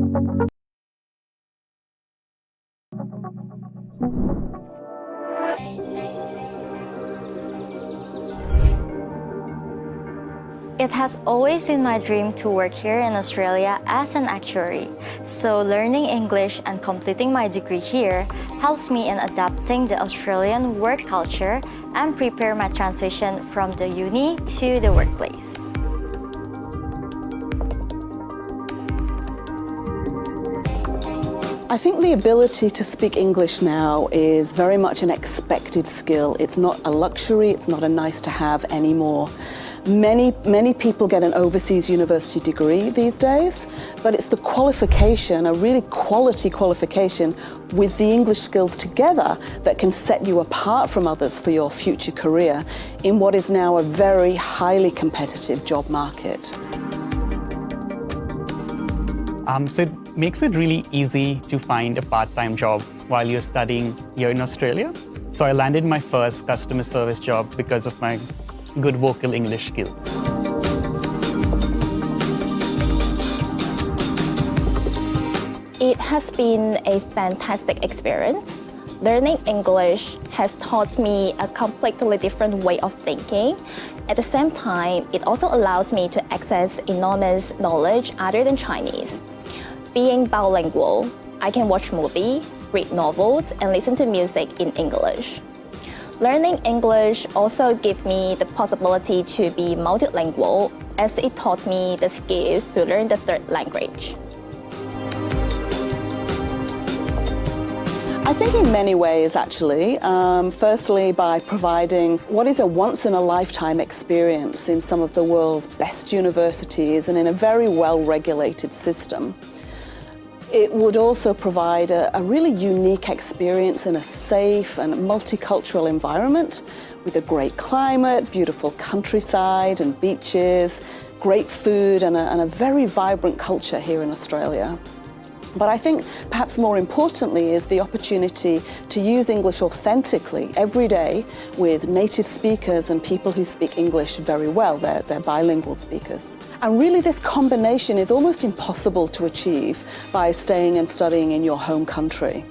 It has always been my dream to work here in Australia as an actuary, so learning English and completing my degree here helps me in adapting the Australian work culture and prepare my transition from the uni to the workplace. I think the ability to speak English now is very much an expected skill. It's not a luxury, it's not a nice to have anymore. Many people get an overseas university degree these days, but it's the qualification, a really quality qualification with the English skills together that can set you apart from others for your future career in what is now a very highly competitive job market. So it makes it really easy to find a part-time job while you're studying here in Australia. So I landed my first customer service job because of my good vocal English skills. It has been a fantastic experience. Learning English has taught me a completely different way of thinking. At the same time, it also allows me to access enormous knowledge other than Chinese. Being bilingual, I can watch movies, read novels, and listen to music in English. Learning English also gave me the possibility to be multilingual, as it taught me the skills to learn the third language. I think in many ways, actually. Firstly, by providing what is a once-in-a-lifetime experience in some of the world's best universities and in a very well-regulated system. It would also provide a really unique experience in a safe and multicultural environment with a great climate, beautiful countryside and beaches, great food and a very vibrant culture here in Australia. But I think perhaps more importantly is the opportunity to use English authentically every day with native speakers and people who speak English very well. They're bilingual speakers. And really this combination is almost impossible to achieve by staying and studying in your home country.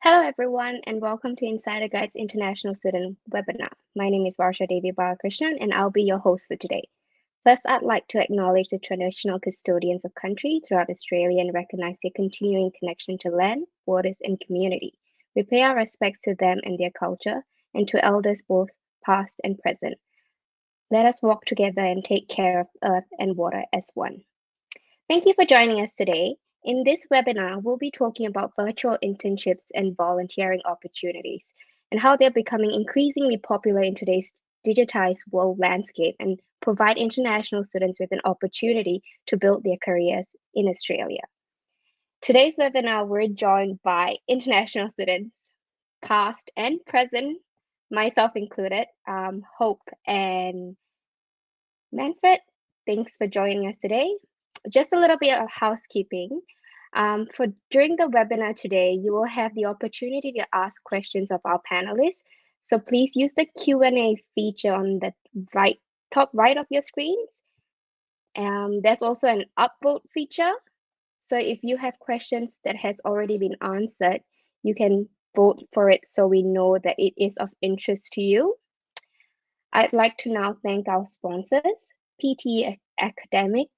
Hello everyone and welcome to Insider Guide's International Student webinar. My name is Varsha Devi Balakrishnan and I'll be your host for today. First, I'd like to acknowledge the traditional custodians of country throughout Australia and recognize their continuing connection to land, waters and community. We pay our respects to them and their culture and to elders both past and present. Let us walk together and take care of earth and water as one. Thank you for joining us today. In this webinar, we'll be talking about virtual internships and volunteering opportunities and how they're becoming increasingly popular in today's digitized world landscape and provide international students with an opportunity to build their careers in Australia. Today's webinar, we're joined by international students, past and present, myself included, Hope and Manfred. Thanks for joining us today. Just a little bit of housekeeping. During the webinar today, you will have the opportunity to ask questions of our panelists. So please use the Q&A feature on the top right of your screens. There's also an upvote feature. So if you have questions that has already been answered, you can vote for it so we know that it is of interest to you. I'd like to now thank our sponsors, PT Academic.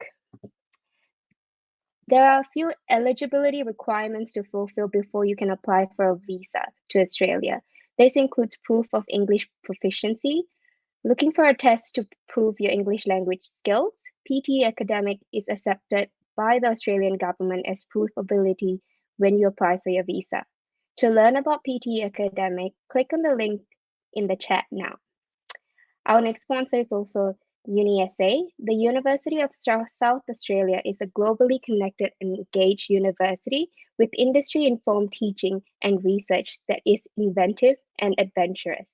There are a few eligibility requirements to fulfill before you can apply for a visa to Australia. This includes proof of English proficiency, looking for a test to prove your English language skills. PT Academic is accepted by the Australian government as proof of ability when you apply for your visa. To learn about PT Academic, click on the link in the chat now. Our next sponsor is also UniSA. The University of South Australia is a globally connected and engaged university with industry-informed teaching and research that is inventive and adventurous.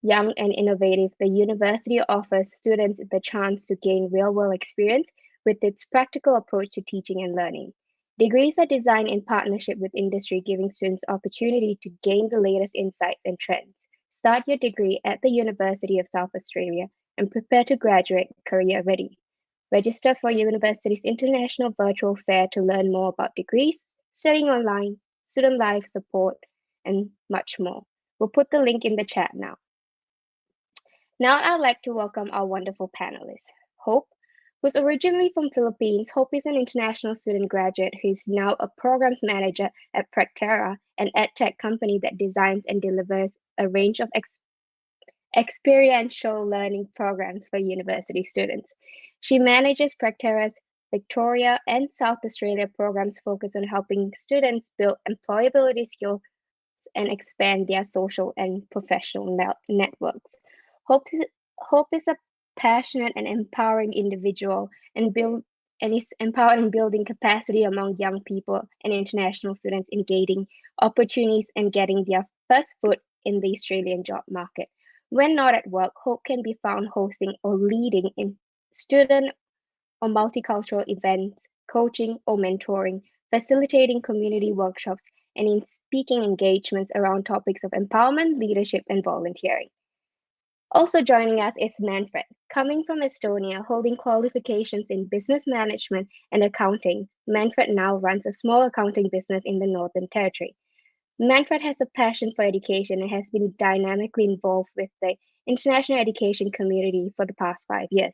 Young and innovative, the university offers students the chance to gain real-world experience with its practical approach to teaching and learning. Degrees are designed in partnership with industry, giving students opportunity to gain the latest insights and trends. Start your degree at the University of South Australia and prepare to graduate career ready. Register for university's international virtual fair to learn more about degrees, studying online, student life support, and much more. We'll put the link in the chat now. Now I'd like to welcome our wonderful panelists. Hope, who's originally from Philippines. Hope is an international student graduate who is now a programs manager at Practera, an edtech company that designs and delivers a range of experiential learning programs for university students. She manages Practera's Victoria and South Australia programs focused on helping students build employability skills and expand their social and professional networks. Hope is a passionate and empowering individual and is empowered in building capacity among young people and international students in gaining opportunities and getting their first foot in the Australian job market. When not at work, Hope can be found hosting or leading in student or multicultural events, coaching or mentoring, facilitating community workshops, and in speaking engagements around topics of empowerment, leadership, and volunteering. Also joining us is Manfred, coming from Estonia, holding qualifications in business management and accounting. Manfred now runs a small accounting business in the Northern Territory. Manfred has a passion for education and has been dynamically involved with the international education community for the past 5 years.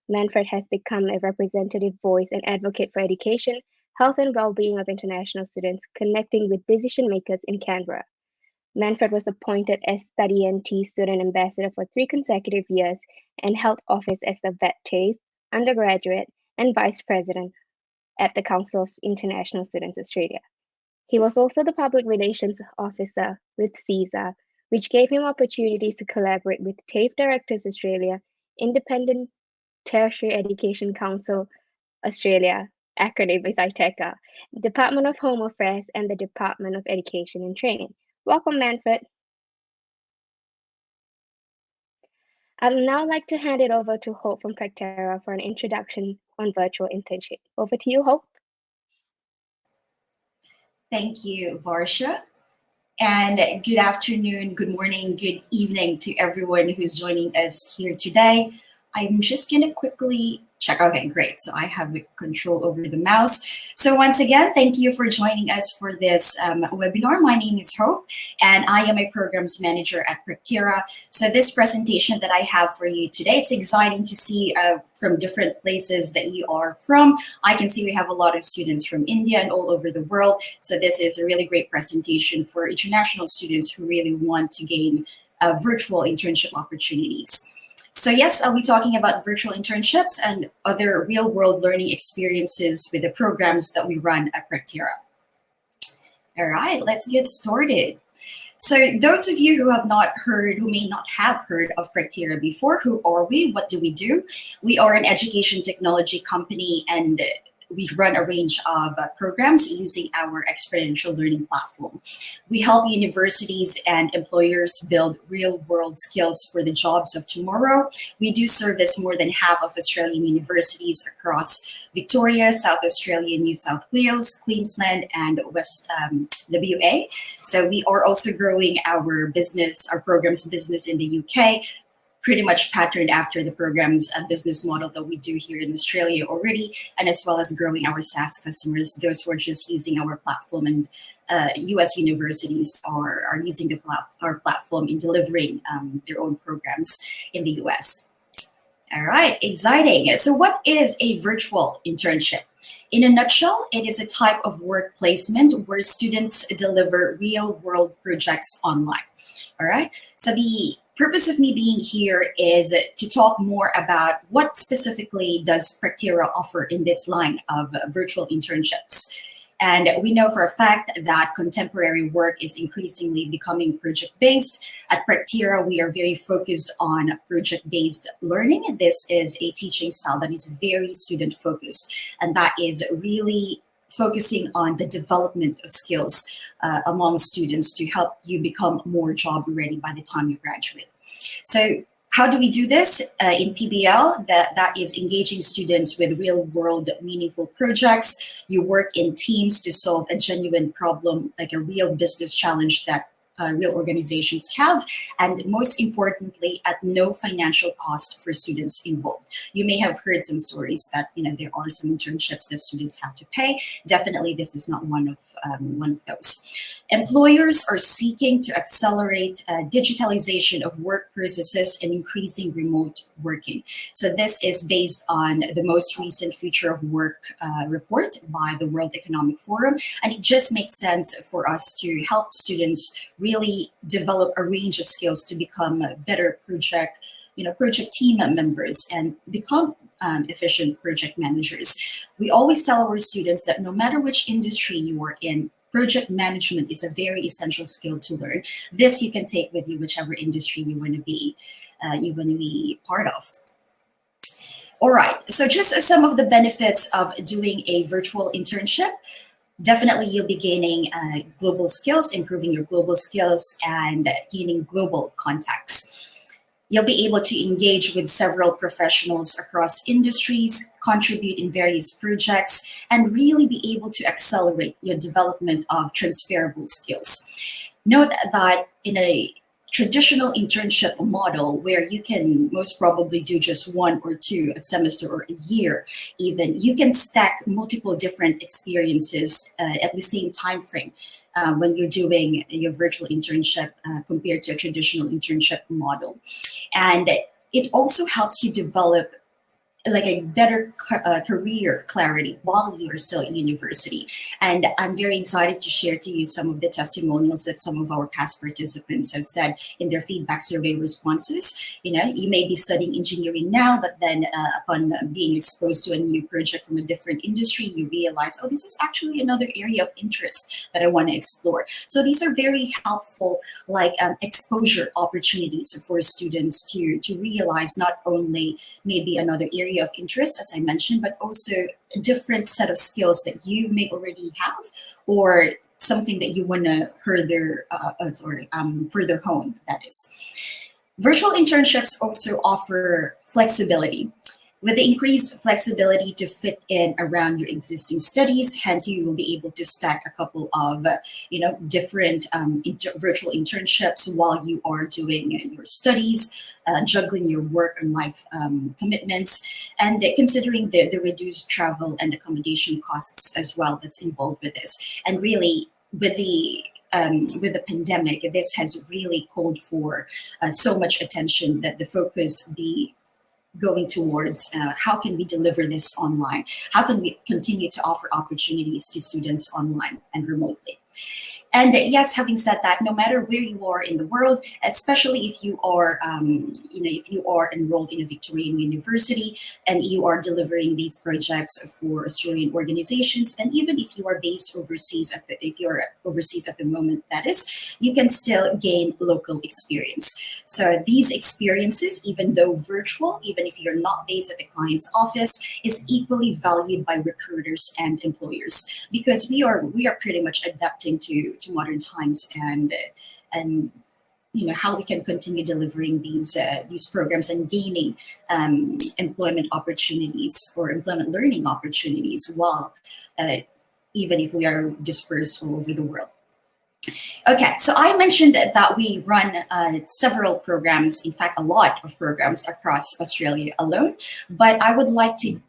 Manfred has become a representative voice and advocate for education, health and well-being of international students, connecting with decision makers in Canberra. Manfred was appointed as Study NT Student Ambassador for 3 consecutive years and held office as the Vet TAFE, undergraduate, and Vice President at the Council of International Students Australia. He was also the Public Relations Officer with CSER, which gave him opportunities to collaborate with TAFE Directors Australia, Independent Tertiary Education Council Australia, acronym is ITECA, Department of Home Affairs, and the Department of Education and Training. Welcome, Manfred. I'd now like to hand it over to Hope from Practera for an introduction on virtual internship. Over to you, Hope. Thank you, Varsha. And good afternoon, good morning, good evening to everyone who's joining us here today. I'm just going to quickly check. Okay, great. So I have control over the mouse. So once again, thank you for joining us for this webinar. My name is Hope, and I am a programs manager at Practera. So this presentation that I have for you today, it's exciting to see from different places that you are from. I can see we have a lot of students from India and all over the world. So this is a really great presentation for international students who really want to gain virtual internship opportunities. So yes, I'll be talking about virtual internships and other real-world learning experiences with the programs that we run at Practera. All right, let's get started. So those of you who have not heard, who may not have heard of Practera before, who are we? What do we do? We are an education technology company, and we run a range of programs using our experiential learning platform. We help universities and employers build real-world skills for the jobs of tomorrow. We do service more than half of Australian universities across Victoria, South Australia, New South Wales, Queensland, and West WA. So we are also growing our business, our programs business in the UK, pretty much patterned after the program's business model that we do here in Australia already, and as well as growing our SaaS customers, those who are just using our platform, and US universities are using our platform in delivering their own programs in the US. All right, exciting. So what is a virtual internship? In a nutshell, it is a type of work placement where students deliver real-world projects online. All right, so the purpose of me being here is to talk more about what specifically does Practera offer in this line of virtual internships. And we know for a fact that contemporary work is increasingly becoming project-based. At Practera, we are very focused on project-based learning. This is a teaching style that is very student-focused, and that is really focusing on the development of skills among students to help you become more job ready by the time you graduate. So how do we do this in PBL? That is engaging students with real world meaningful projects. You work in teams to solve a genuine problem, like a real business challenge that real organizations have, and most importantly, at no financial cost for students involved. You may have heard some stories that there are some internships that students have to pay. Definitely, this is not one of those. Employers are seeking to accelerate digitalization of work processes and increasing remote working. So this is based on the most recent Future of Work report by the World Economic Forum, and it just makes sense for us to help students really develop a range of skills to become better project team members and become efficient project managers. We always tell our students that no matter which industry you are in, project management is a very essential skill to learn. This you can take with you whichever industry you want to be part of. All right, so just some of the benefits of doing a virtual internship. Definitely you'll be gaining global skills, improving your global skills, and gaining global contacts. You'll be able to engage with several professionals across industries, contribute in various projects, and really be able to accelerate your development of transferable skills. Note that in a traditional internship model where you can most probably do just one or two a semester or a year even, you can stack multiple different experiences at the same time frame when you're doing your virtual internship compared to a traditional internship model. And it also helps you develop like a better career clarity while you're still at university. And I'm very excited to share to you some of the testimonials that some of our past participants have said in their feedback survey responses. You may be studying engineering now, but then upon being exposed to a new project from a different industry, you realize, oh, this is actually another area of interest that I want to explore. So these are very helpful, like exposure opportunities for students to realize not only maybe another area of interest, as I mentioned, but also a different set of skills that you may already have, or something that you want to further hone, that is. Virtual internships also offer flexibility. With the increased flexibility to fit in around your existing studies, hence you will be able to stack a couple of different virtual internships while you are doing your studies, juggling your work and life commitments, and considering the reduced travel and accommodation costs as well that's involved with this. And really, with the pandemic, this has really called for so much attention that the focus be going towards how can we deliver this online? How can we continue to offer opportunities to students online and remotely? And yes, having said that, no matter where you are in the world, especially if you are, if you are enrolled in a Victorian university and you are delivering these projects for Australian organizations, and even if you are based overseas, if you're overseas at the moment, that is, you can still gain local experience. So these experiences, even though virtual, even if you're not based at the client's office, is equally valued by recruiters and employers, because we are pretty much adapting to modern times and how we can continue delivering these programs and gaining employment opportunities or employment learning opportunities while even if we are dispersed all over the world. Okay, so I mentioned that we run several programs, in fact, a lot of programs across Australia alone, but I would like to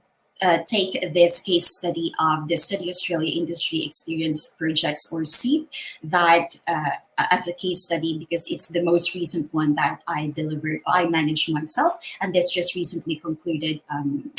take this case study of the Study Australia Industry Experience Projects, or SEEP, that as a case study because it's the most recent one that I managed myself, and this just recently concluded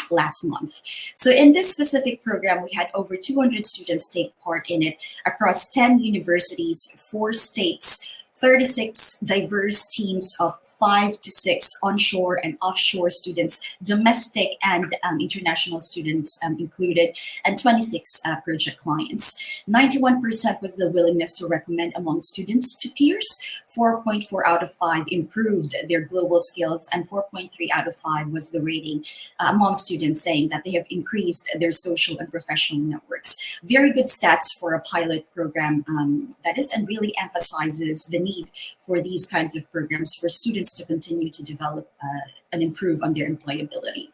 last month. So in this specific program, we had over 200 students take part in it across 10 universities, 4 states, 36 diverse teams of 5 to 6 onshore and offshore students, domestic and international students included, and 26 project clients. 91% was the willingness to recommend among students to peers. 4.4 out of 5 improved their global skills, and 4.3 out of 5 was the rating among students, saying that they have increased their social and professional networks. Very good stats for a pilot program, that is, and really emphasizes the need for these kinds of programs for students to continue to develop and improve on their employability.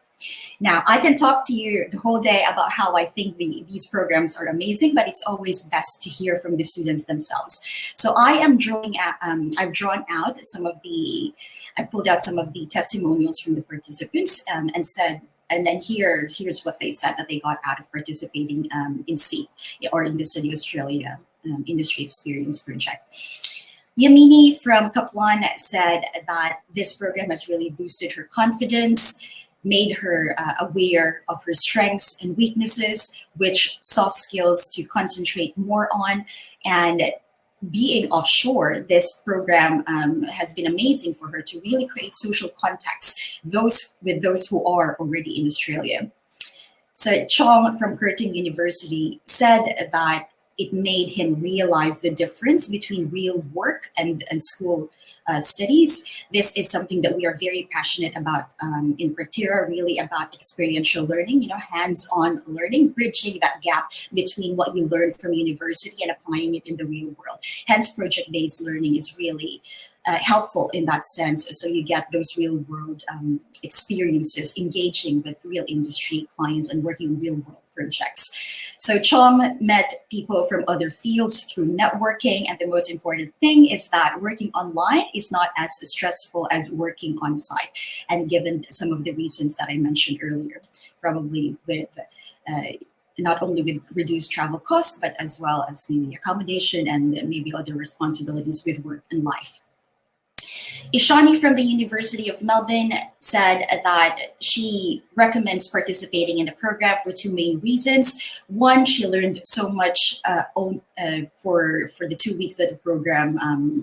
Now, I can talk to you the whole day about how I think these programs are amazing, but it's always best to hear from the students themselves. So I've drawn out some of the, I pulled out some of the testimonials from the participants and said, and then here's what they said that they got out of participating in SEEP, or in the Study Australia Industry Experience Project. Yamini from Kaplan said that this program has really boosted her confidence, made her aware of her strengths and weaknesses, which soft skills to concentrate more on. And being offshore, this program has been amazing for her to really create social contacts, those who are already in Australia. So Chong from Curtin University said that it made him realize the difference between real work and school studies. This is something that we are very passionate about in Pratira, really about experiential learning, hands-on learning, bridging that gap between what you learn from university and applying it in the real world. Hence, project-based learning is really helpful in that sense. So you get those real-world experiences, engaging with real industry clients and working real-world projects. So Chom met people from other fields through networking, and the most important thing is that working online is not as stressful as working on site. And given some of the reasons that I mentioned earlier, probably with not only with reduced travel costs, but as well as maybe accommodation and maybe other responsibilities with work and life. Ishani from the University of Melbourne said that she recommends participating in the program for two main reasons. One, she learned so much for the 2 weeks that the program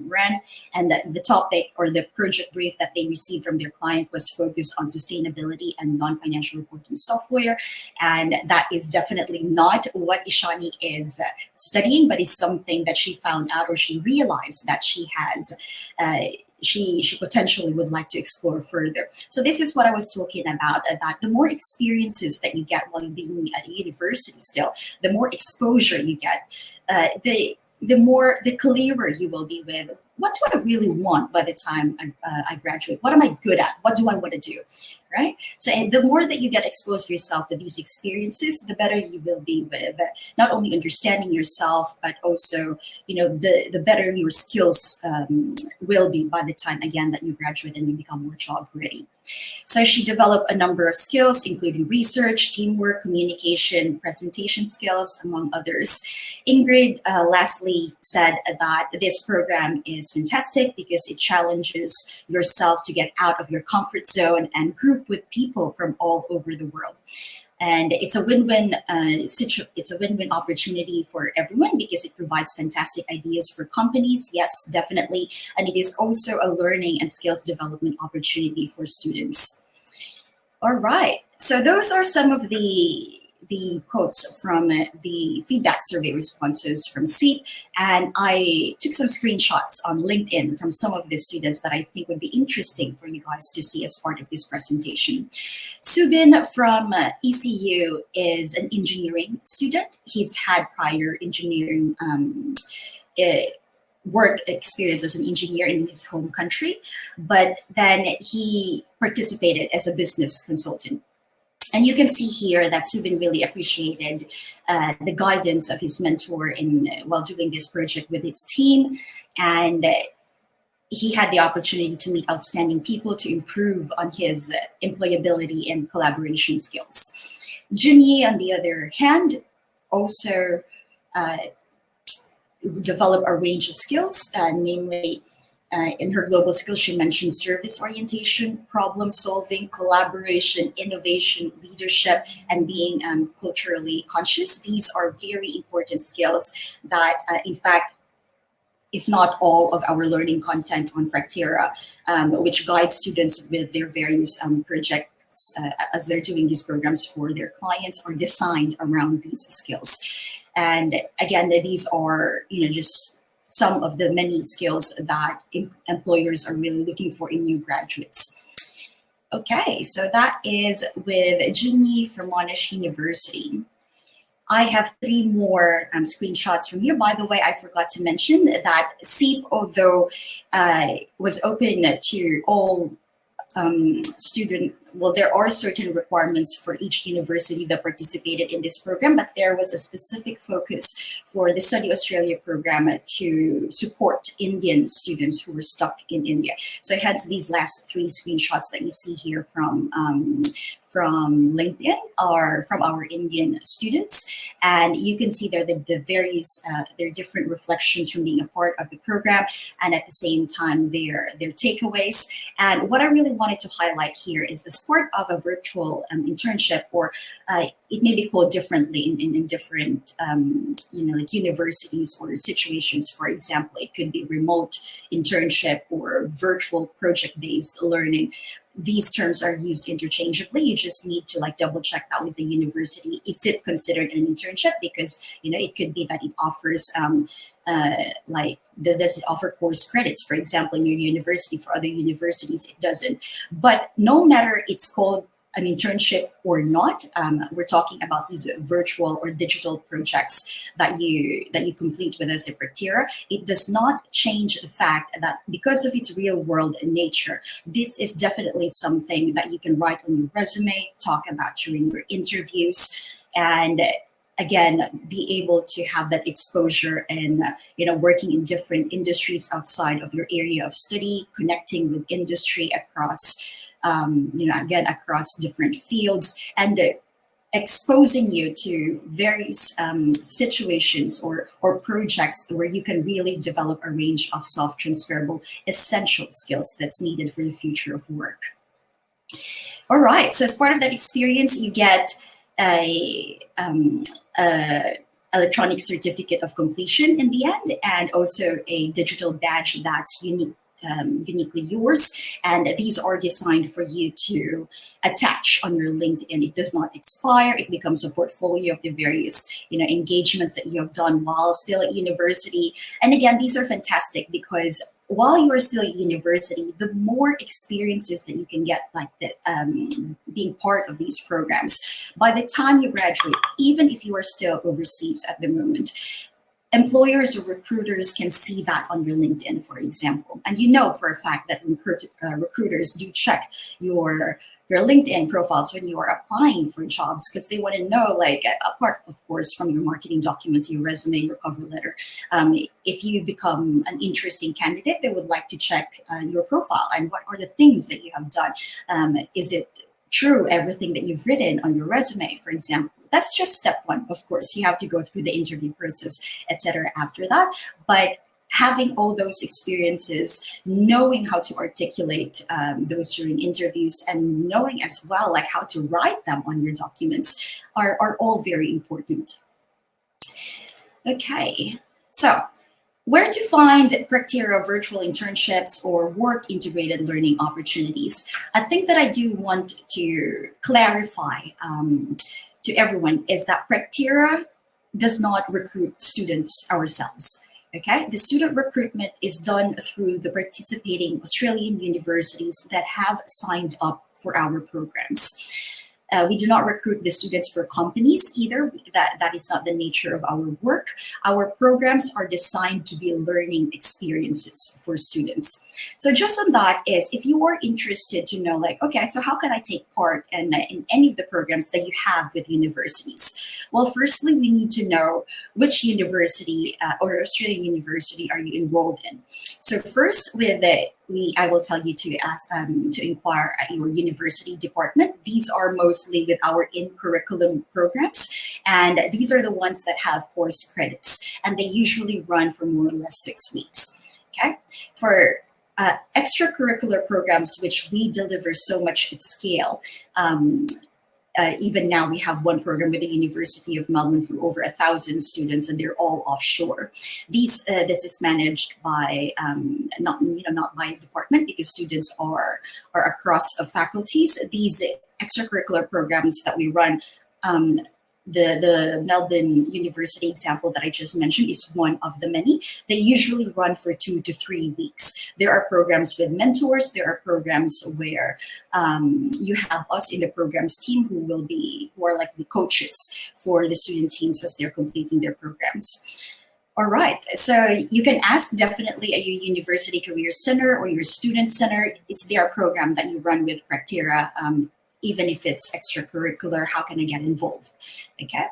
ran, and that the topic or the project brief that they received from their client was focused on sustainability and non-financial reporting software. And that is definitely not what Ishani is studying, but is something that she found out, or she realized that she has she potentially would like to explore further. So this is what I was talking about, that the more experiences that you get while being at university still, the more exposure you get, the clearer you will be with what do I really want by the time I graduate? What am I good at? What do I want to do? Right? So the more that you get exposed yourself to these experiences, the better you will be with not only understanding yourself, but also, the better your skills will be by the time, again, that you graduate and you become more job ready. So she developed a number of skills, including research, teamwork, communication, presentation skills, among others. Ingrid, lastly, said that this program is fantastic because it challenges yourself to get out of your comfort zone and group with people from all over the world. And it's a win-win it's a win-win opportunity for everyone because it provides fantastic ideas for companies, yes, definitely. And it is also a learning and skills development opportunity for students. All right, so those are some of the quotes from the feedback survey responses from SEEP, and I took some screenshots on LinkedIn from some of the students that I think would be interesting for you guys to see as part of this presentation. Subin from ECU is an engineering student. He's had prior engineering work experience as an engineer in his home country, but then he participated as a business consultant. And you can see here that Subin really appreciated the guidance of his mentor while doing this project with his team. And he had the opportunity to meet outstanding people to improve on his employability and collaboration skills. Junyi, on the other hand, also developed a range of skills, namely, in her global skills, she mentioned service orientation, problem solving, collaboration, innovation, leadership, and being culturally conscious. These are very important skills that, in fact, if not all, of our learning content on Practera, which guides students with their various projects as they're doing these programs for their clients, are designed around these skills. And again, these are just some of the many skills that employers are really looking for in new graduates. Okay, so that is with Juni from Monash University. I have 3 more screenshots from here. By the way, I forgot to mention that SEEP, although was open to all there are certain requirements for each university that participated in this program, but there was a specific focus for the Study Australia program to support Indian students who were stuck in India. So hence these last 3 screenshots that you see here from LinkedIn are from our Indian students. And you can see there the various, their different reflections from being a part of the program, and at the same time, their takeaways. And what I really wanted to highlight here is the part of a virtual internship, or it may be called differently in different, like universities or situations. For example, it could be remote internship or virtual project-based learning. These terms are used interchangeably. You just need to double check that with the university. Is it considered an internship? Because it could be that it offers does it offer course credits, for example, in your university. For other universities, it doesn't. But no matter it's called an internship or not, we're talking about these virtual or digital projects that you complete with us at Practera. It does not change the fact that because of its real world nature, this is definitely something that you can write on your resume, talk about during your interviews, and again, be able to have that exposure and working in different industries outside of your area of study, connecting with industry across again, across different fields, and exposing you to various situations or projects where you can really develop a range of self-transferable essential skills that's needed for the future of work. All right, so as part of that experience, you get a electronic certificate of completion in the end, and also a digital badge that's uniquely yours, and these are designed for you to attach on your LinkedIn. It does not expire. It becomes a portfolio of the various engagements that you have done while still at university. And again, these are fantastic because while you are still at university, the more experiences that you can get, being part of these programs, by the time you graduate, even if you are still overseas at the moment, employers or recruiters can see that on your LinkedIn, for example. And for a fact that recruiters do check your LinkedIn profiles when you are applying for jobs, because they want to know, apart, of course, from your marketing documents, your resume, your cover letter, if you become an interesting candidate, they would like to check your profile and what are the things that you have done. Is it true, everything that you've written on your resume, for example? That's just step 1. Of course, you have to go through the interview process, etc. after that. But having all those experiences, knowing how to articulate those during interviews, and knowing as well how to write them on your documents are all very important. Okay, so where to find Practera virtual internships or work integrated learning opportunities? I think that I do want to clarify to everyone is that Practera does not recruit students ourselves. Okay, the student recruitment is done through the participating Australian universities that have signed up for our programs. We do not recruit the students for companies either. That is not the nature of our work. Our programs are designed to be learning experiences for students. So just on that is, if you are interested to know, okay, so how can I take part in any of the programs that you have with universities? Well, firstly, we need to know which university or Australian university are you enrolled in. So first, I will tell you to ask to inquire at your university department. These are mostly with our in-curriculum programs, and these are the ones that have course credits, and they usually run for more or less 6 weeks. Okay, for extracurricular programs, which we deliver so much at scale, even now we have one program with the University of Melbourne for over 1,000 students, and they're all offshore. This is managed by not by department, because students are across faculties. These extracurricular programs that we run, the Melbourne University example that I just mentioned is one of the many. They usually run for 2 to 3 weeks. There are programs with mentors. There are programs where you have us in the programs team who are like the coaches for the student teams as they're completing their programs. All right, so you can ask definitely at your University Career Center or your Student Center, is there a program that you run with Practera? Even if it's extracurricular, how can I get involved? Okay.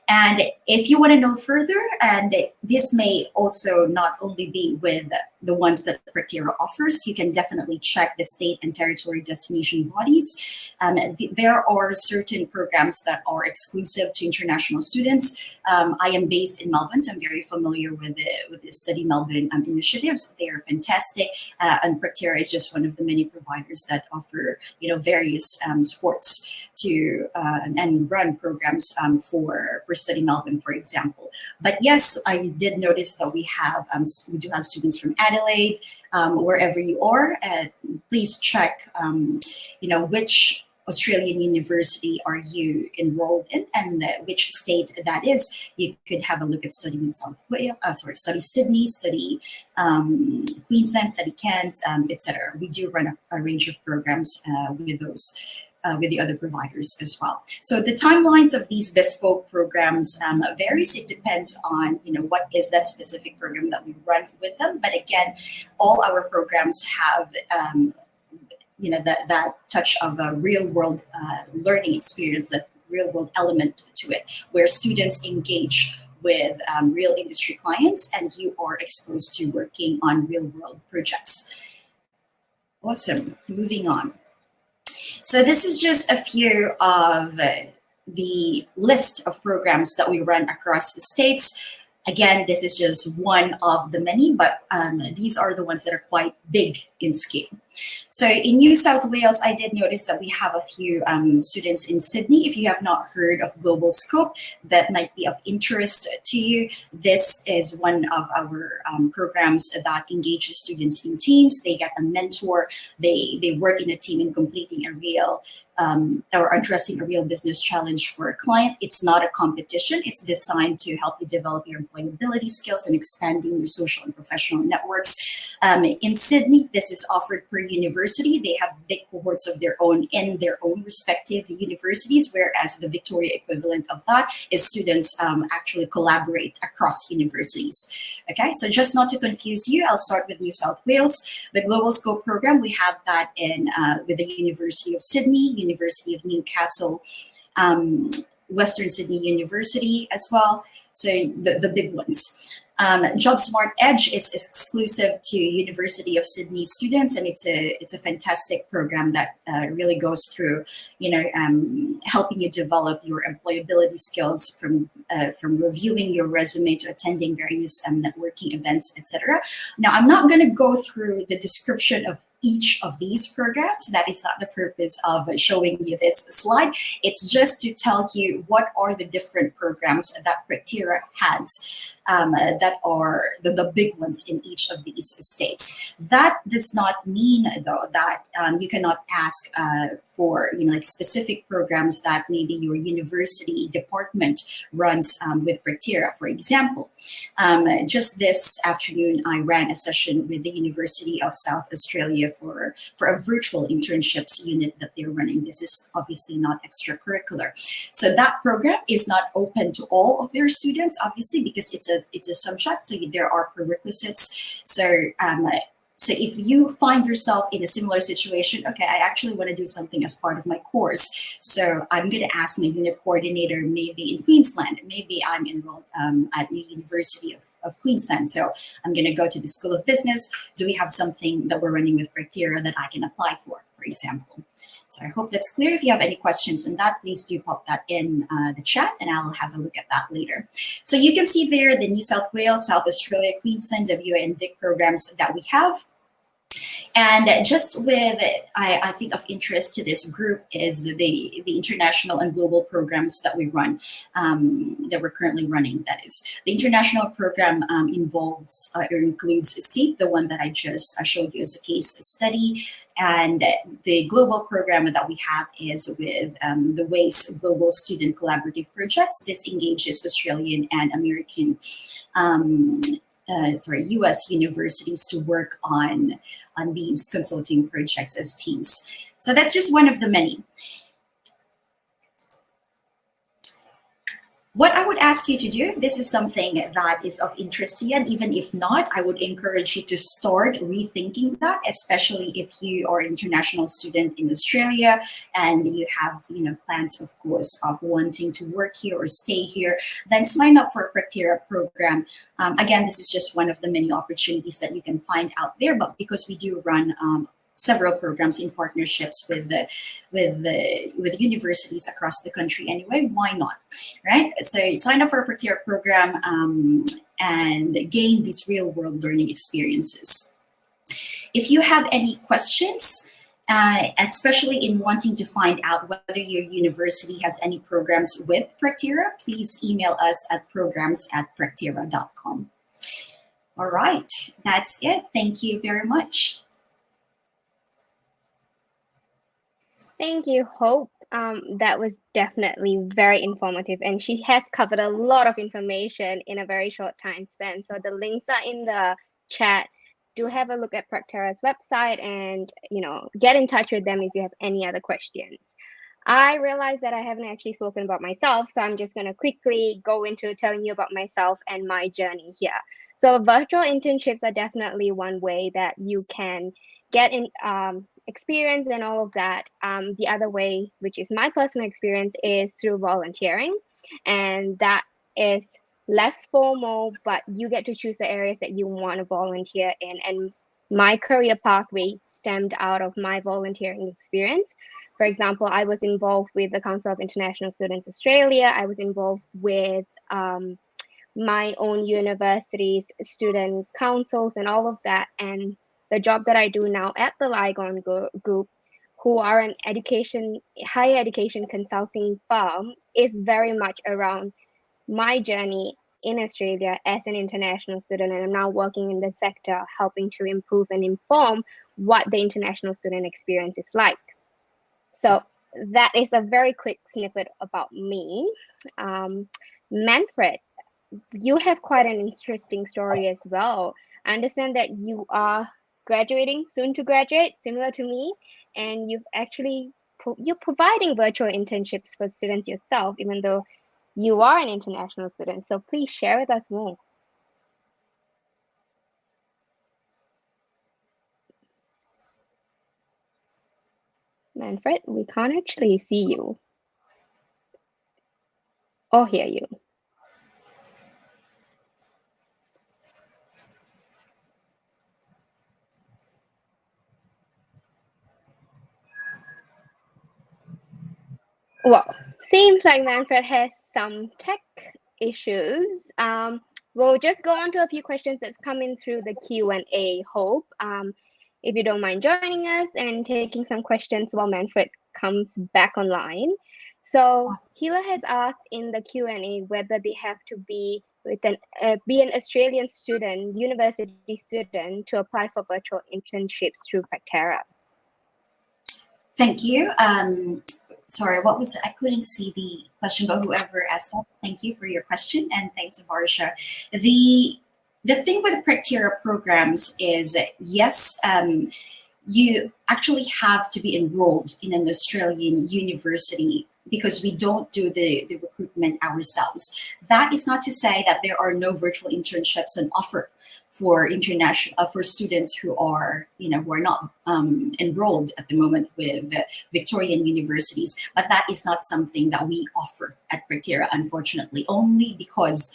And if you want to know further, and this may also not only be with the ones that Practera offers, you can definitely check the state and territory destination bodies. There are certain programs that are exclusive to international students. I am based in Melbourne, so I'm very familiar with the Study Melbourne initiatives. They are fantastic, and Practera is just one of the many providers that offer various sports to and run programs for Study Melbourne, for example. But yes, I did notice that we do have students from Adelaide. Wherever you are, please check which Australian university are you enrolled in, and which state that is. You could have a look at Study New South Wales, Study Sydney, Study Queensland, Study Cairns, etc. We do run a range of programs with those. With the other providers as well. So the timelines of these bespoke programs varies. It depends on what is that specific program that we run with them. But again, all our programs have that touch of a real world learning experience, that real world element to it, where students engage with real industry clients, and you are exposed to working on real world projects. Awesome. Moving on. So this is just a few of the list of programs that we run across the states. Again, this is just one of the many, but these are the ones that are quite big in scale. So in New South Wales, I did notice that we have a few students in Sydney. If you have not heard of Global Scope, that might be of interest to you. This is one of our programs that engages students in teams. They get a mentor. They work in a team in completing a real or addressing a real business challenge for a client. It's not a competition. It's designed to help you develop your employability skills and expanding your social and professional networks. In Sydney, this is offered per university. They have big cohorts of their own in their own respective universities, whereas the Victoria equivalent of that is students actually collaborate across universities. Okay, so just not to confuse you, I'll start with New South Wales. The Global Scope program, we have that in with the University of Sydney, University of Newcastle, Western Sydney University as well. So the big ones. JobSmart Edge is exclusive to University of Sydney students, and it's a fantastic program that really goes through, helping you develop your employability skills from reviewing your resume to attending various networking events, etc. Now, I'm not going to go through the description of each of these programs. That is not the purpose of showing you this slide. It's just to tell you what are the different programs that Practera has that are the big ones in each of these states. That does not mean, though, that you cannot ask for specific programs that maybe your university department runs with Practera. For example, just this afternoon, I ran a session with the University of South Australia for a virtual internships unit that they're running. This is obviously not extracurricular. So that program is not open to all of their students, obviously, because it's a subject, so there are prerequisites. So so if you find yourself in a similar situation, okay, I actually want to do something as part of my course. So I'm going to ask my unit coordinator, maybe in Queensland, maybe I'm enrolled at the University of Queensland. So I'm going to go to the School of Business. Do we have something that we're running with Practera that I can apply for example? So I hope that's clear. If you have any questions on that, please do pop that in the chat and I'll have a look at that later. So you can see there the New South Wales, South Australia, Queensland, WA, and Vic programs that we have. And just with, I think of interest to this group is the international and global programs that we run, that we're currently running. That is, the international program involves or includes SEEP, the one that I showed you as a case study. And the global program that we have is with the WACE Global Student Collaborative Projects. This engages Australian and American, US universities to work on these consulting projects as teams. So that's just one of the many. What I would ask you to do, if this is something that is of interest to you, and even if not, I would encourage you to start rethinking that, especially if you are an international student in Australia and you have, plans, of course, of wanting to work here or stay here, then sign up for a Practera program. Again, this is just one of the many opportunities that you can find out there, but because we do run several programs in partnerships with universities across the country anyway, why not, right? So sign up for a Practera program and gain these real world learning experiences. If you have any questions, especially in wanting to find out whether your university has any programs with Practera, please email us at programs@practera.com. All right, that's it. Thank you very much. Thank you, Hope. That was definitely very informative, and she has covered a lot of information in a very short time span. So the links are in the chat. Do have a look at Practera's website and get in touch with them if you have any other questions. I realize that I haven't actually spoken about myself, so I'm just going to quickly go into telling you about myself and my journey here. So virtual internships are definitely one way that you can get in experience and all of that. The other way, which is my personal experience, is through volunteering, and that is less formal, but you get to choose the areas that you want to volunteer in. And my career pathway stemmed out of my volunteering experience. For example, I was involved with the Council of International Students Australia. I was involved with my own university's student councils and all of that. And the job that I do now at the Ligon Group, who are an higher education consulting firm, is very much around my journey in Australia as an international student. And I'm now working in the sector, helping to improve and inform what the international student experience is like. So that is a very quick snippet about me. Manfred, you have quite an interesting story as well. I understand that you are graduating, soon to graduate, similar to me, and you're providing virtual internships for students yourself, even though you are an international student. So please share with us more. Manfred, we can't actually see you or hear you. Well, seems like Manfred has some tech issues. We'll just go on to a few questions that's coming through the Q&A, Hope. If you don't mind joining us and taking some questions while Manfred comes back online. So Hila has asked in the Q&A whether they have to be an Australian student, university student, to apply for virtual internships through Practera. Thank you. Sorry, I couldn't see the question, but whoever asked that, thank you for your question, and thanks, Varsha. The thing with the Practera programs is, yes, you actually have to be enrolled in an Australian university because we don't do the recruitment ourselves. That is not to say that there are no virtual internships on offer for students who are not enrolled at the moment with Victorian universities, but that is not something that we offer at Practera, unfortunately, only because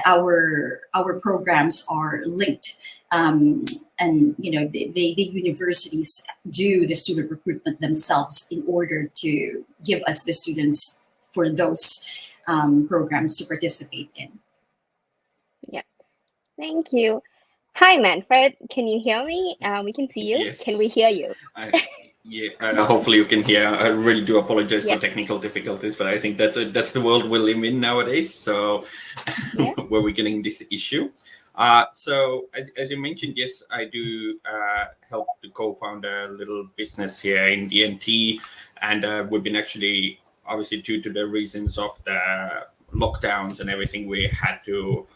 our programs are linked. And the universities do the student recruitment themselves in order to give us the students for those programs to participate in. Yeah, thank you. Hi, Manfred. Can you hear me? We can see you. Yes. Can we hear you? Hopefully you can hear. I really do apologize Yes. for technical difficulties, but I think that's the world we live in nowadays. So Yeah. where we're getting this issue. So as you mentioned, yes, I do help to co-found a little business here in DNT, and we've been actually, obviously due to the reasons of the lockdowns and everything, we had to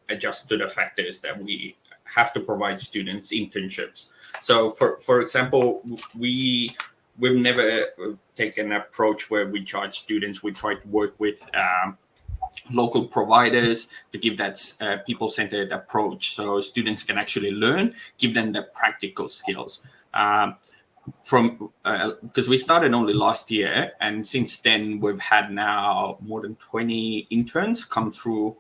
adjust to the factors that we have to provide students internships. So for example, we've never taken an approach where we charge students. We try to work with local providers to give that people-centered approach, so students can actually learn, give them the practical skills. From because we started only last year, and since then we've had now more than 20 interns come through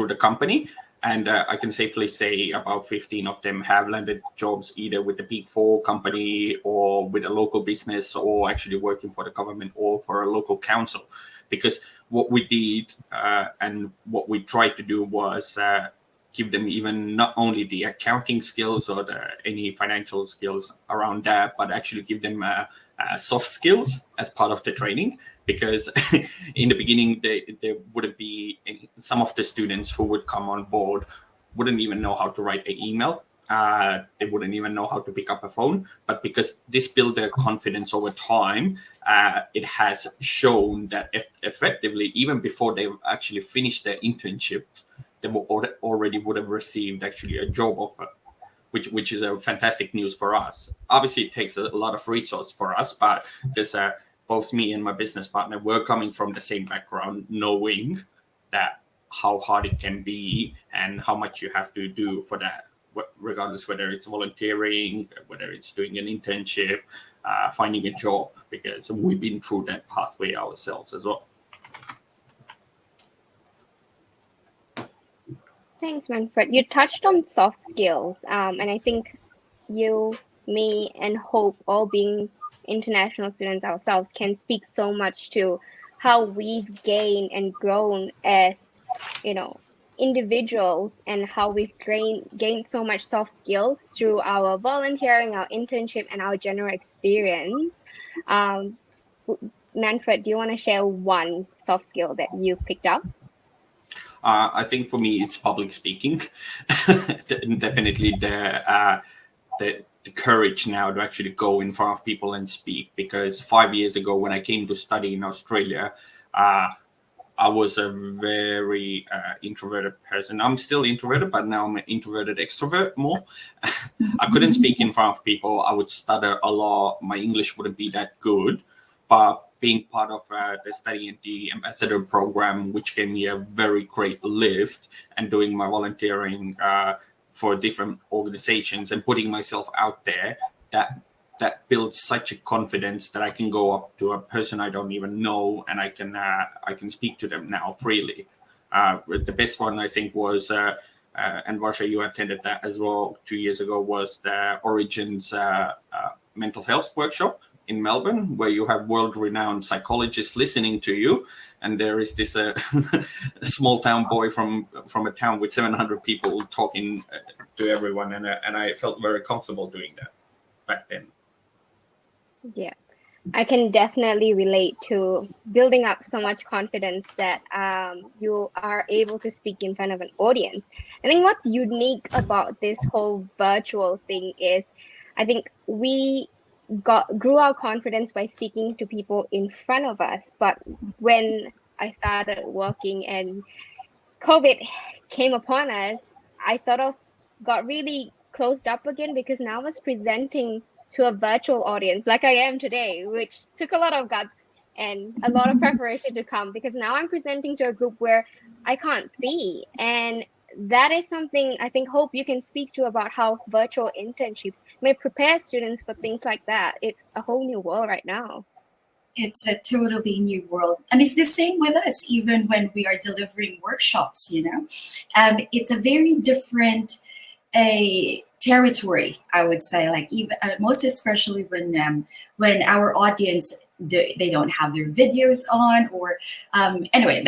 the company, and I can safely say about 15 of them have landed jobs either with the Big Four company or with a local business, or actually working for the government or for a local council. Because what we did and what we tried to do was give them even not only the accounting skills or any financial skills around that, but actually give them soft skills as part of the training. Because in the beginning, there wouldn't be some of the students who would come on board wouldn't even know how to write an email. They wouldn't even know how to pick up a phone. But because this built their confidence over time, it has shown that effectively, even before they actually finished their internship, they already would have received actually a job offer, which is a fantastic news for us. Obviously, it takes a lot of resource for us, but because both me and my business partner were coming from the same background, knowing that how hard it can be and how much you have to do for that, regardless whether it's volunteering, whether it's doing an internship, finding a job, because we've been through that pathway ourselves as well. Thanks, Manfred. You touched on soft skills, and I think you, me, and Hope, all being international students ourselves, can speak so much to how we've gained and grown as, individuals, and how we've gained so much soft skills through our volunteering, our internship, and our general experience. Manfred, do you want to share one soft skill that you picked up? I think for me, it's public speaking. Definitely the courage now to actually go in front of people and speak. Because 5 years ago, when I came to study in Australia, I was a very introverted person. I'm still introverted, but now I'm an introverted extrovert more. I couldn't speak in front of people. I would stutter a lot. My English wouldn't be that good. But being part of the study in the ambassador program, which gave me a very great lift, and doing my volunteering for different organizations and putting myself out there, that builds such a confidence that I can go up to a person I don't even know, and I can speak to them now freely. The best one, I think, was and Varsha, you attended that as well 2 years ago, was the Origins mental health workshop in Melbourne, where you have world-renowned psychologists listening to you, and there is this small town boy from a town with 700 people talking to everyone, and I felt very comfortable doing that back then. Yeah, I can definitely relate to building up so much confidence that you are able to speak in front of an audience. I think what's unique about this whole virtual thing is, I think we grew our confidence by speaking to people in front of us. But when I started working and COVID came upon us, I sort of got really closed up again, because now I was presenting to a virtual audience like I am today, which took a lot of guts and a lot of preparation to come, because now I'm presenting to a group where I can't see. And that is something I think, Hope, you can speak to, about how virtual internships may prepare students for things like that. It's a whole new world right now. It's a totally new world. And it's the same with us, even when we are delivering workshops, It's a very different territory, I would say, like even most especially when our audience they don't have their videos on, or anyway,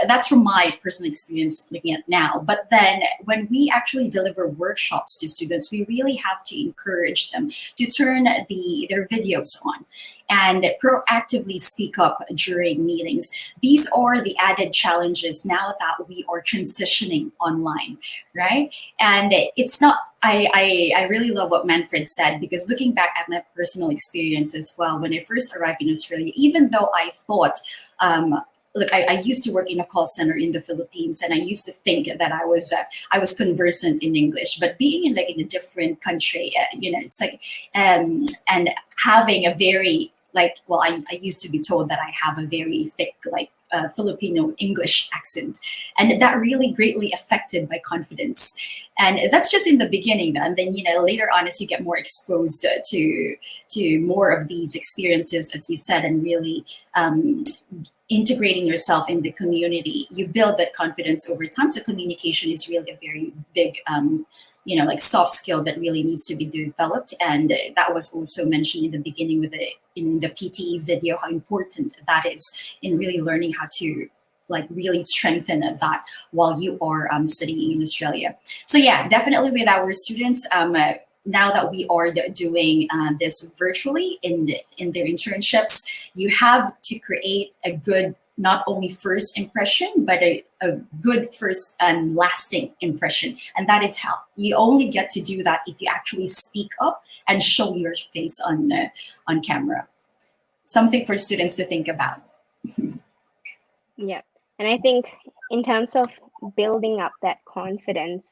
that's from my personal experience looking at now. But then when we actually deliver workshops to students, we really have to encourage them to turn their videos on and proactively speak up during meetings. These are the added challenges now that we are transitioning online, right? And it's not, I really love what Manfred said, because looking back at my personal experience as well, when I first arrived in Australia, even though I thought, look, I used to work in a call center in the Philippines, and I used to think that I was conversant in English. But being in a different country, it's like, and having a very I used to be told that I have a very thick Filipino English accent, and that really greatly affected my confidence. And that's just in the beginning, and then later on, as you get more exposed to more of these experiences, as you said, and really integrating yourself in the community, you build that confidence over time. So communication is really a very big soft skill that really needs to be developed. And that was also mentioned in the beginning in the PTE video, how important that is in really learning how to really strengthen that while you are studying in Australia. So yeah, definitely with our students, now that we are doing this virtually in their internships, you have to create a good, not only first impression, but a good first and lasting impression. And that is how you only get to do that if you actually speak up and show your face on camera. Something for students to think about. Yeah. And I think in terms of building up that confidence,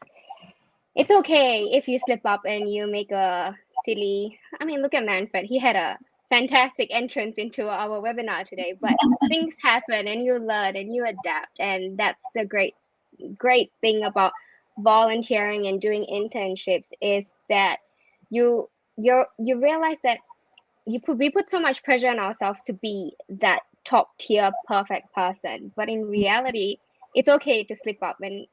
it's okay if you slip up and you make a silly, look at Manfred. He had a fantastic entrance into our webinar today, but things happen and you learn and you adapt. And that's the great thing about volunteering and doing internships, is that you realize that we put so much pressure on ourselves to be that top tier perfect person, but in reality, it's okay to slip up, and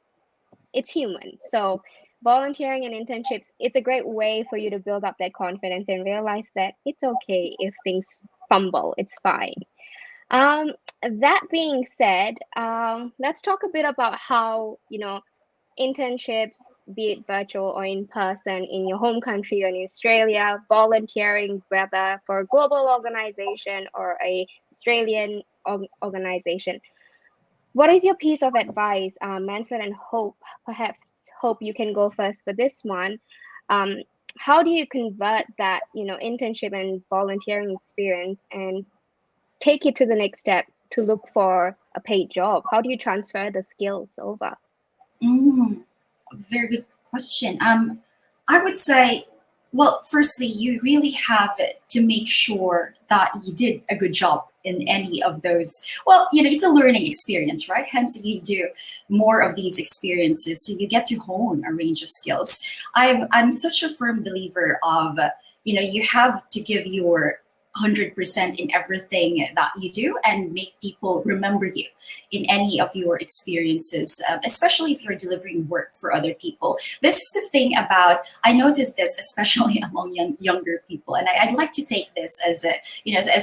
it's human. So volunteering and internships, it's a great way for you to build up that confidence and realize that it's okay if things fumble, it's fine. That being said, let's talk a bit about how internships, be it virtual or in person, in your home country or in Australia, volunteering, whether for a global organization or a Australian organization. What is your piece of advice, Manfred and Hope? Perhaps Hope, you can go first for this one. How do you convert that internship and volunteering experience and take it to the next step to look for a paid job? How do you transfer the skills over? Very good question. I would say, well, firstly, you really have to make sure that you did a good job in any of those. Well, it's a learning experience, right? Hence, you do more of these experiences, so you get to hone a range of skills. I'm such a firm believer of, you have to give your 100% in everything that you do and make people remember you in any of your experiences, especially if you're delivering work for other people. This is the thing about, I noticed this especially among younger people, and I'd like to take this as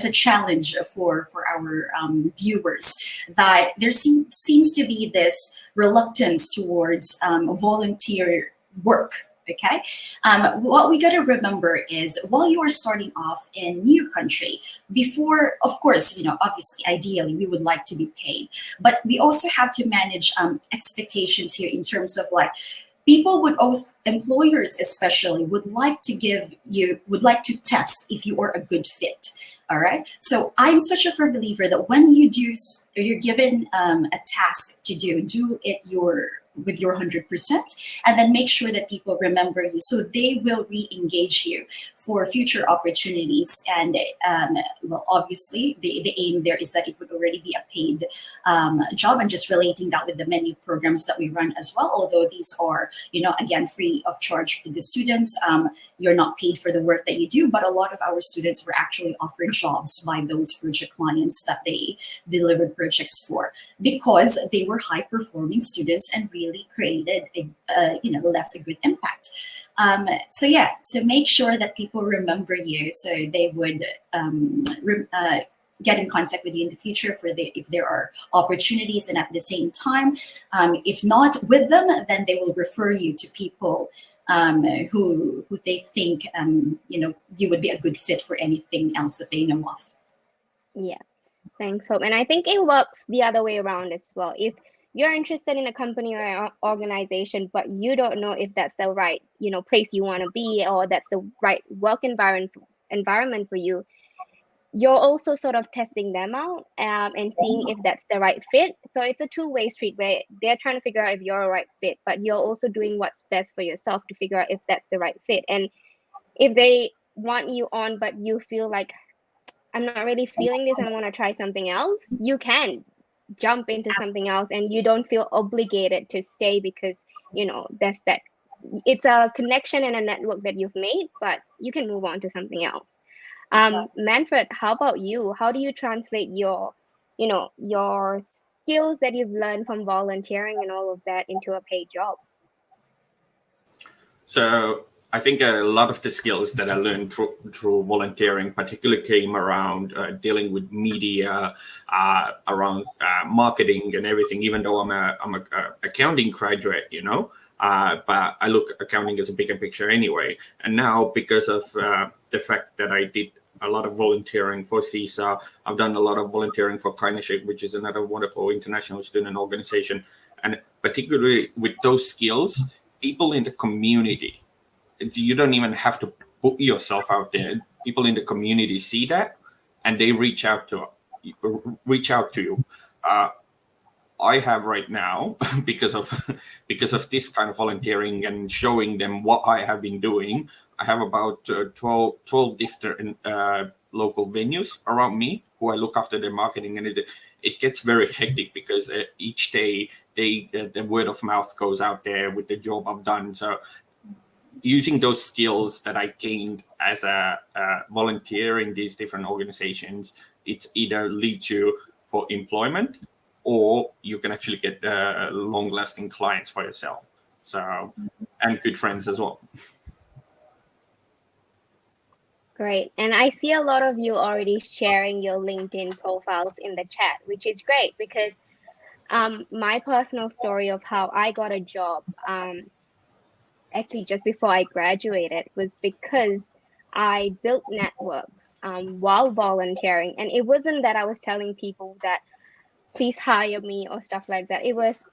a challenge for our viewers, that there seems to be this reluctance towards volunteer work. Okay, what we got to remember is, while you are starting off in new country, before, of course, obviously, ideally, we would like to be paid, but we also have to manage expectations here in terms of people would also, employers especially, would like to test if you are a good fit. All right. So I'm such a firm believer that when you're given a task to do it with your 100%, and then make sure that people remember you, so they will re-engage you for future opportunities. And well, obviously, the aim there is that it would already be a paid job, and just relating that with the many programs that we run as well. Although these are, again, free of charge to the students, you're not paid for the work that you do, but a lot of our students were actually offered jobs by those project clients that they delivered projects for, because they were high-performing students and really created left a good impact. So make sure that people remember you, so they would get in contact with you in the future if there are opportunities, and at the same time, if not with them, then they will refer you to people who they think you would be a good fit for anything else that they know of. Yeah, thanks, Hope. And I think it works the other way around as well. If you're interested in a company or an organization, but you don't know if that's the right, place you want to be, or that's the right work environment for you, you're also sort of testing them out and seeing if that's the right fit. So it's a two-way street where they're trying to figure out if you're a right fit, but you're also doing what's best for yourself to figure out if that's the right fit. And if they want you on, but you feel like, I'm not really feeling this and I want to try something else, you can jump into something else and you don't feel obligated to stay because, there's that. It's a connection and a network that you've made, but you can move on to something else. Manfred, how about you? How do you translate your skills that you've learned from volunteering and all of that into a paid job? So I think a lot of the skills that I learned through volunteering particularly came around dealing with media, around marketing and everything, even though I'm a accounting graduate, but I look accounting as a bigger picture anyway. And now, because of the fact that I did a lot of volunteering for CISA, I've done a lot of volunteering for Kindness, which is another wonderful international student organization. And particularly with those skills, people in the community, you don't even have to put yourself out there. People in the community see that, and they reach out to you. I have right now, because of this kind of volunteering and showing them what I have been doing, I have about 12 different local venues around me who I look after their marketing, and it gets very hectic because each day the word of mouth goes out there with the job I've done. So using those skills that I gained as a volunteer in these different organizations, it's either leads you for employment, or you can actually get long-lasting clients for yourself. So, and good friends as well. Great. And I see a lot of you already sharing your LinkedIn profiles in the chat, which is great because my personal story of how I got a job actually just before I graduated was because I built networks while volunteering. And it wasn't that I was telling people that please hire me or stuff like that. It was,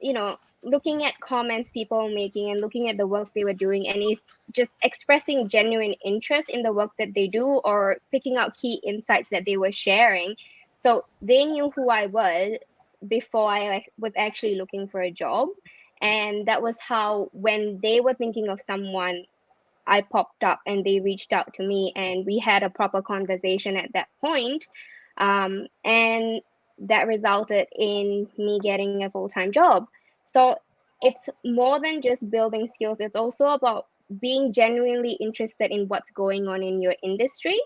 looking at comments people were making and looking at the work they were doing, and if just expressing genuine interest in the work that they do or picking out key insights that they were sharing. So they knew who I was before I was actually looking for a job. And that was how, when they were thinking of someone, I popped up and they reached out to me and we had a proper conversation at that point. And that resulted in me getting a full-time job. So it's more than just building skills. It's also about being genuinely interested in what's going on in your industry.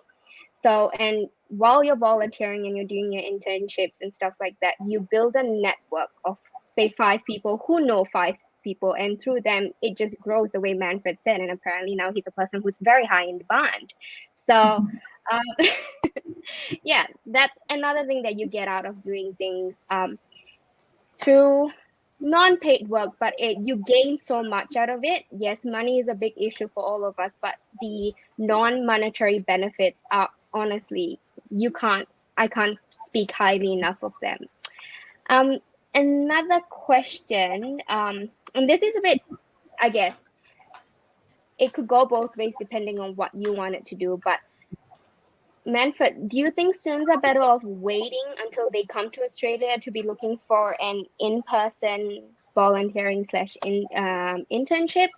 So, and while you're volunteering and you're doing your internships and stuff like that, you build a network of, say, 5 people who know 5 people. And through them, it just grows the way Manfred said. And apparently now he's a person who's very high in demand. So, yeah, that's another thing that you get out of doing things through non-paid work, but you gain so much out of it. Yes, money is a big issue for all of us, but the non-monetary benefits are, honestly, I can't speak highly enough of them. Another question, and this is a bit, I guess, it could go both ways depending on what you want it to do, but Manfred, do you think students are better off waiting until they come to Australia to be looking for an in-person volunteering / internship,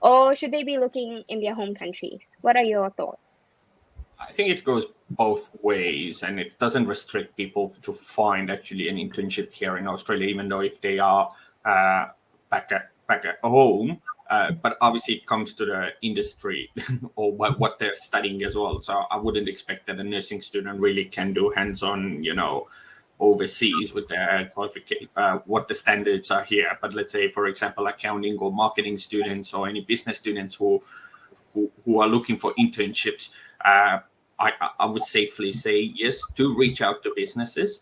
or should they be looking in their home countries? What are your thoughts? I think it goes both ways, and it doesn't restrict people to find actually an internship here in Australia, even though if they are back at home. But obviously it comes to the industry or what they're studying as well. So I wouldn't expect that a nursing student really can do hands-on, overseas with their qualification, what the standards are here. But let's say, for example, accounting or marketing students or any business students who who are looking for internships, I would safely say yes, do reach out to businesses.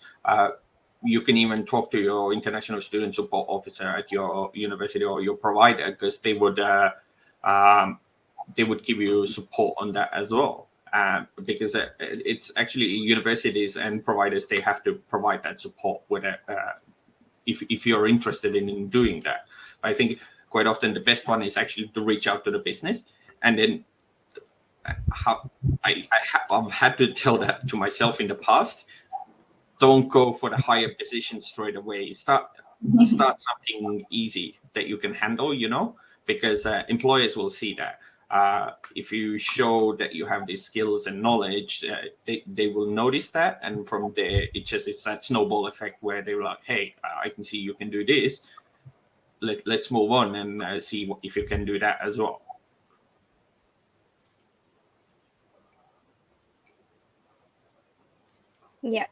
You can even talk to your international student support officer at your university or your provider, because they would give you support on that as well. Because it's actually universities and providers, they have to provide that support with if you're interested in doing that. I think quite often the best one is actually to reach out to the business, and then I've had to tell that to myself in the past. Don't go for the higher position straight away. Start something easy that you can handle, because employers will see that. If you show that you have these skills and knowledge, they will notice that, and from there it's that snowball effect where they're like, hey, I can see you can do this. Let's move on and see if you can do that as well. Yeah.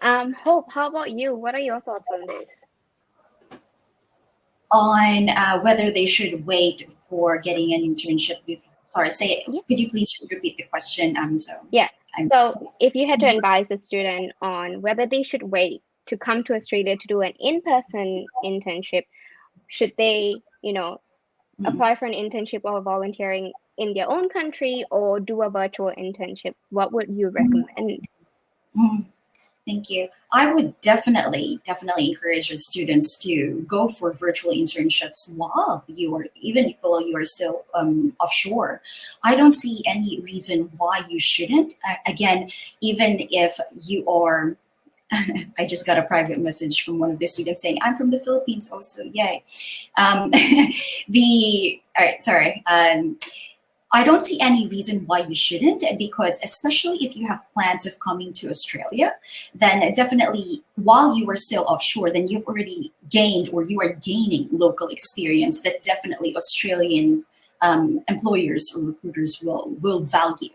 Hope, how about you? What are your thoughts on this? On whether they should wait for getting an internship. Sorry, say it. Yeah. Could you please just repeat the question? So if you had to advise a student on whether they should wait to come to Australia to do an in-person internship, should they, apply for an internship or volunteering in their own country, or do a virtual internship, what would you recommend? Thank you. I would definitely encourage your students to go for virtual internships while you are still offshore. I don't see any reason why you shouldn't. Again, even if you are, I just got a private message from one of the students saying, I'm from the Philippines also, yay. All right, sorry. I don't see any reason why you shouldn't, because especially if you have plans of coming to Australia, then definitely while you are still offshore, then you've already gained, or you are gaining, local experience that definitely Australian employers or recruiters will value.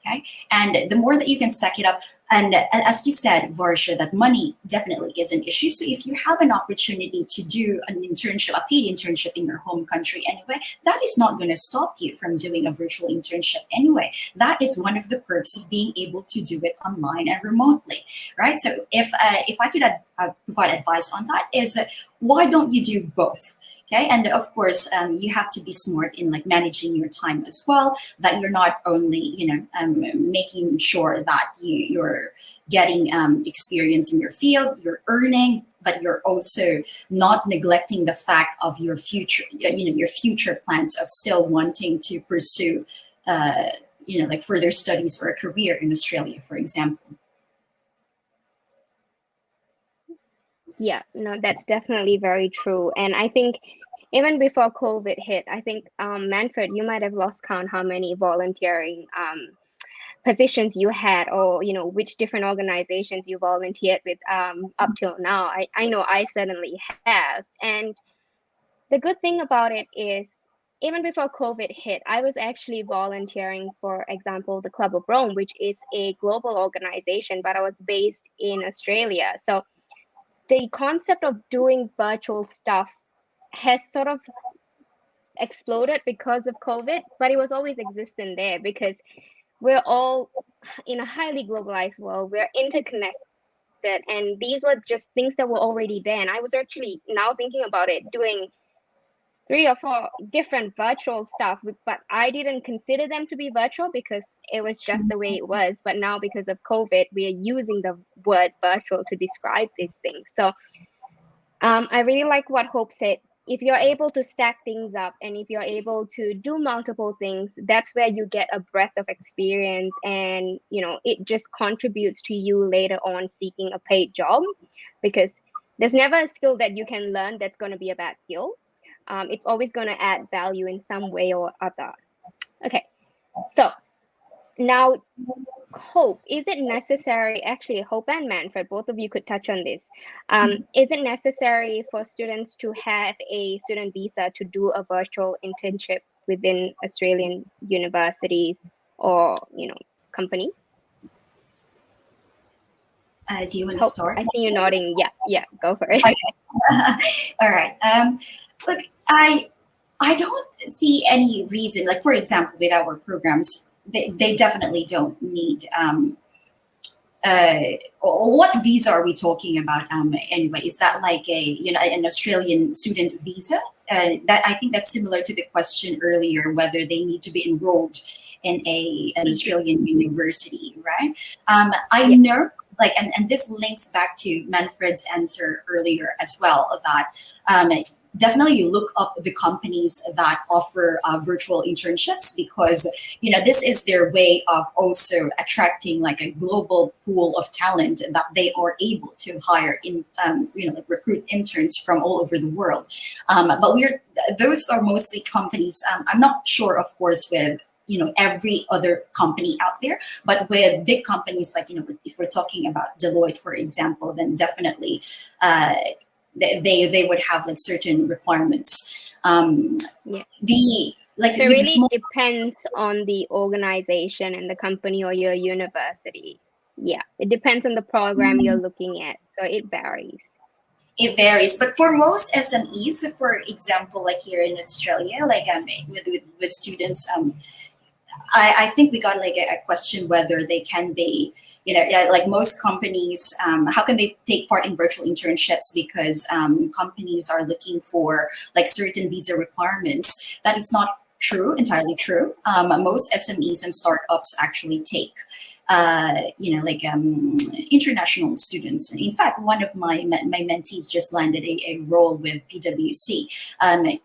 Okay, and the more that you can stack it up, and as you said, Varsha, that money definitely is an issue. So if you have an opportunity to do an internship, a paid internship in your home country anyway, that is not going to stop you from doing a virtual internship anyway. That is one of the perks of being able to do it online and remotely, right? So if I could provide advice on that, is why don't you do both? Okay, and of course, you have to be smart in managing your time as well. That you're not only, making sure that you're getting experience in your field, you're earning, but you're also not neglecting the fact of your future, your future plans of still wanting to pursue, further studies or a career in Australia, for example. Yeah, no, that's definitely very true. And I think even before COVID hit, I think, Manfred, you might have lost count how many volunteering positions you had, or, which different organizations you volunteered with up till now. I know I certainly have. And the good thing about it is, even before COVID hit, I was actually volunteering, for example, the Club of Rome, which is a global organization, but I was based in Australia. So the concept of doing virtual stuff has sort of exploded because of COVID, but it was always existing there because we're all in a highly globalized world. We're interconnected, and these were just things that were already there. And I was actually now thinking about it, doing 3 or 4 different virtual stuff, but I didn't consider them to be virtual because it was just the way it was. But now, because of COVID, we are using the word virtual to describe these things. So I really like what Hope said. If you're able to stack things up, and if you're able to do multiple things, that's where you get a breadth of experience, and it just contributes to you later on seeking a paid job, because there's never a skill that you can learn that's going to be a bad skill. It's always going to add value in some way or other. Okay, so now, Hope, is it necessary, actually Hope and Manfred, both of you could touch on this. Is it necessary for students to have a student visa to do a virtual internship within Australian universities or, companies? Do you want to start? I see you nodding. Yeah, go for it. Okay. All right. Look, I don't see any reason, like for example, with our programs, they definitely don't need what visa are we talking about anyway? Is that like an Australian student visa? That I think that's similar to the question earlier, whether they need to be enrolled in an Australian university, right? I know, like, and this links back to Manfred's answer earlier as well, of that definitely you look up the companies that offer virtual internships, because this is their way of also attracting like a global pool of talent that they are able to hire in like recruit interns from all over the world. But those are mostly companies. I'm not sure, of course, with every other company out there, but with big companies like if we're talking about Deloitte, for example, then definitely they would have like certain requirements. The like So it with the really small, depends on the organization and the company or your university. Yeah, it depends on the program you're looking at. So it varies. it varies, but for most SMEs, for example, like here in Australia, like with students, I think we got like a question whether they can be, like most companies, how can they take part in virtual internships, because companies are looking for like certain visa requirements. That is not entirely true. Most SMEs and startups actually take international students. In fact, one of my mentees just landed a role with PwC, and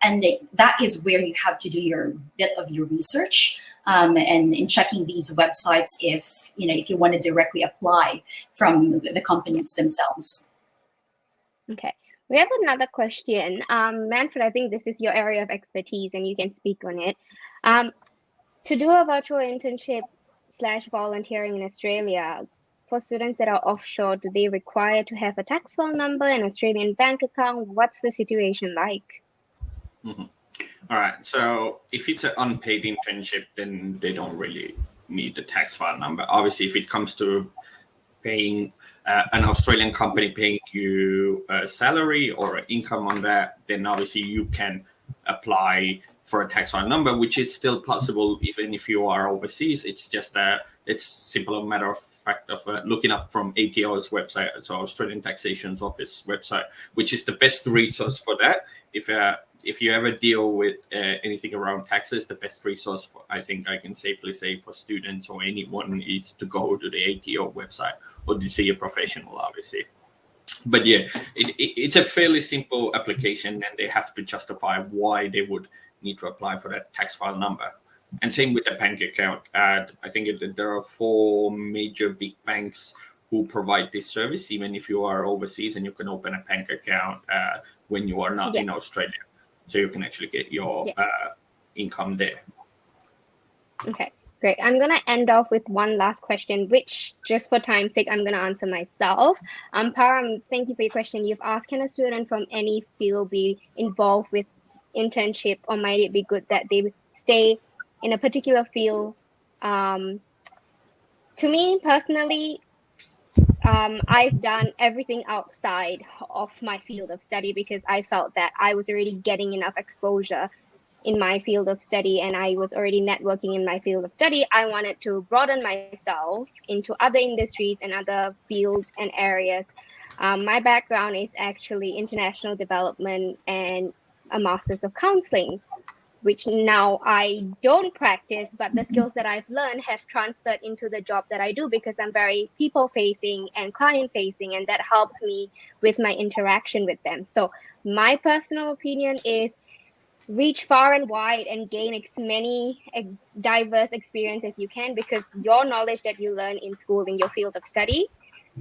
that is where you have to do your bit of your research, and in checking these websites if you want to directly apply from the companies themselves. Okay. We have another question. Manfred, I think this is your area of expertise and you can speak on it. To do a virtual internship / volunteering in Australia, for students that are offshore, do they require to have a tax file number, an Australian bank account? What's the situation like? All right. So if it's an unpaid internship, then they don't really need the tax file number. Obviously, if it comes to paying an Australian company paying you a salary or income on that, then obviously you can apply for a tax file number, which is still possible even if you are overseas. It's just it's simple matter of fact of looking up from ATO's website, so Australian Taxation Office website, which is the best resource for that. If you ever deal with anything around taxes, the best resource I think I can safely say for students or anyone is to go to the ATO website or to see a professional, obviously. But yeah, it's a fairly simple application, and they have to justify why they would need to apply for that tax file number. And same with the bank account. I think there are 4 major big banks who provide this service, even if you are overseas, and you can open a bank account when you are not in Australia. So you can actually get your income there. Okay, great. I'm going to end off with one last question, which just for time's sake, I'm going to answer myself. Param, thank you for your question. You've asked, can a student from any field be involved with internship, or might it be good that they stay in a particular field? To me personally, I've done everything outside of my field of study because I felt that I was already getting enough exposure in my field of study and I was already networking in my field of study. I wanted to broaden myself into other industries and other fields and areas. My background is actually international development and a master's of counseling, which now I don't practice, but the skills that I've learned have transferred into the job that I do because I'm very people-facing and client-facing, and that helps me with my interaction with them. So my personal opinion is reach far and wide and gain as many diverse experiences as you can, because your knowledge that you learn in school in your field of study,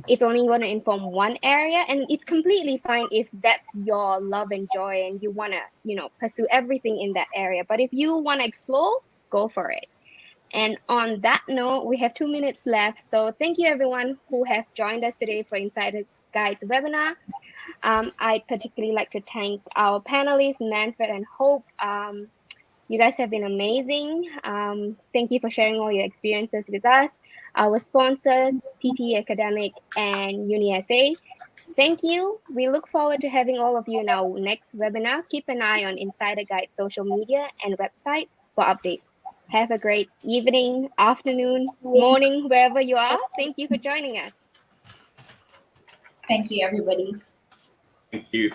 it's only going to inform one area, and it's completely fine if that's your love and joy and you want to pursue everything in that area. But if you want to explore, go for it. And on that note, we have 2 minutes left, so thank you everyone who have joined us today for Insider Guides webinar. I'd particularly like to thank our panelists, Manfred and Hope. You guys have been amazing. Thank you for sharing all your experiences with us. Our sponsors, PT Academic and UniSA. Thank you. We look forward to having all of you in our next webinar. Keep an eye on Insider Guide social media and website for updates. Have a great evening, afternoon, morning, wherever you are. Thank you for joining us. Thank you, everybody. Thank you.